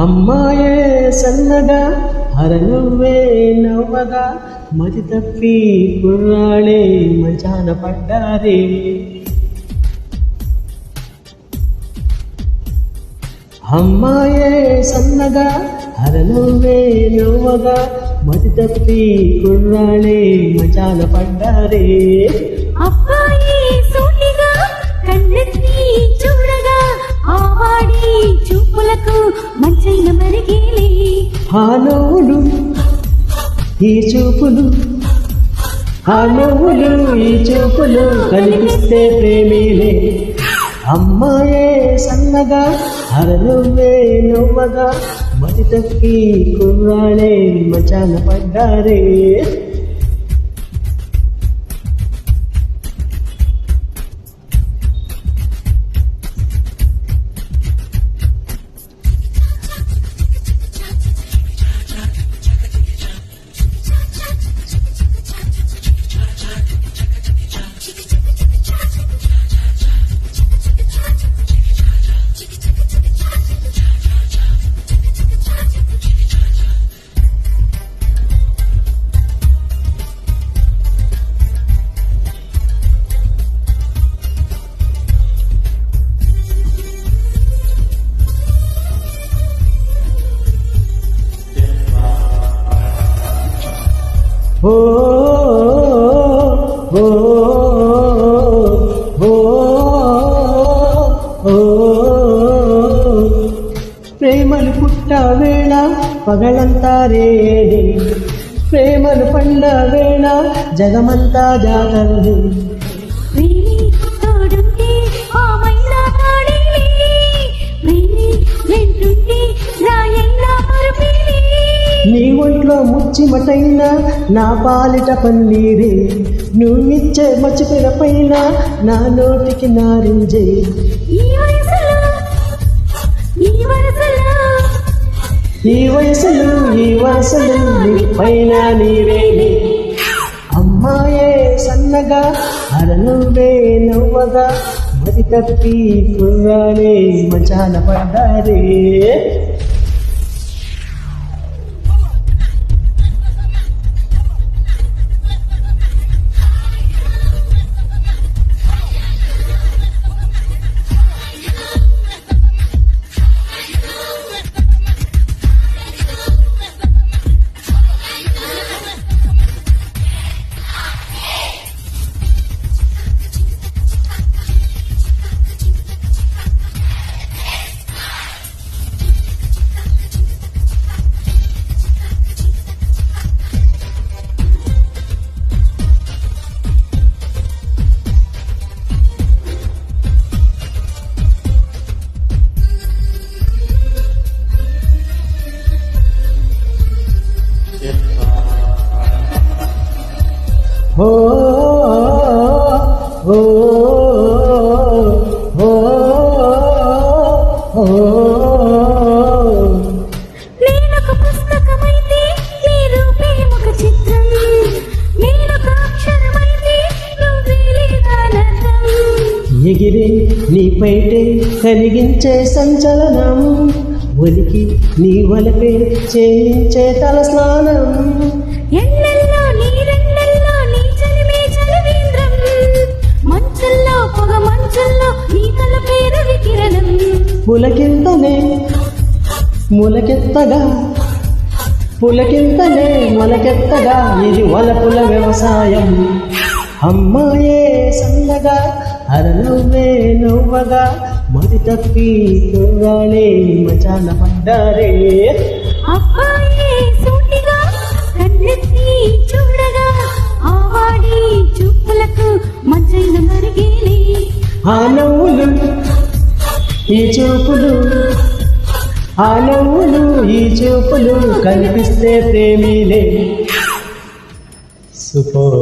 అమ్మాయే సన్నగా హరనువ్వే నవ్వగా మతి తప్పి కుర్రాళే మంచాన పడ్డారే. అమ్మాయే సన్నగా హరనువ్వే నవ్వగా మతి తప్పి కుర్రాళే మంచాన పడ్డారే. అబ్బాయి సూటిగా కన్నెత్తి చూడగా ఆవాడి చూపులకు మంచైన మరిగేలే. ఆ నవ్వులు ఈ చూపులు, ఆ నవ్వులు ఈ చూపులు కనిపిస్తే ప్రేమేలే. అమ్మాయే సన్నగా హరనువ్వే నవ్వగా మతి తప్పి కుర్రాళే మంచాన పడ్డారే. ఓ ఓ ఓ ఓ ప్రేమలు పుట్ట వేళ పగలంతా రేడి, ప్రేమలు పండ వేళ జగమంతా జాగరది. నీ ఒంట్లో ముచ్చిమటైనా నా పాలిట పన్నీరే, నువ్విచ్చే మచ్చిపిర పైన నా నోటికి నారింజే. ఈ వయసులు నీ పైన నీరేనే. అమ్మాయే సన్నగా హరనువ్వే నవ్వగా మతి తప్పి కుర్రాడే మంచాన పడ్డారే. ఓ ఓ ఓ ఓ నేనొక పుస్తకమైతే నీ రూపే ఒక చిత్రం, నేనొక అక్షరమైతే నువ్వే లేదానందం. ఎగిరే నీ పైటే కలిగించే సంచలనం, ఒలికి నీ వలపే చేయించే తల స్నానం. ఎన్నెల్లో నీరెన్నెల్లో నీ చలిమే చలివేంద్రం, మంచుల్లో పొగ మంచుల్లో నీ తలపే రవి కిరణం. పులకింతనే మొలకెత్తగా ఇది వలపుల వ్యవసాయం. అమ్మాయే సన్నగా హరనువ్వే నవ్వగా మతి తప్పి కుర్రాడే మంచాన పడ్డారే. అబ్బాయే సూటిగా కన్నెత్తి చూడగా ఆవాడి చూపులకు మంచైన మరిగేలే. ఆ నవ్వులు ఈ చూపులు, ఆ నవ్వులు ఈ చూపులు కనిపిస్తే ప్రేమిలే. సూపర్.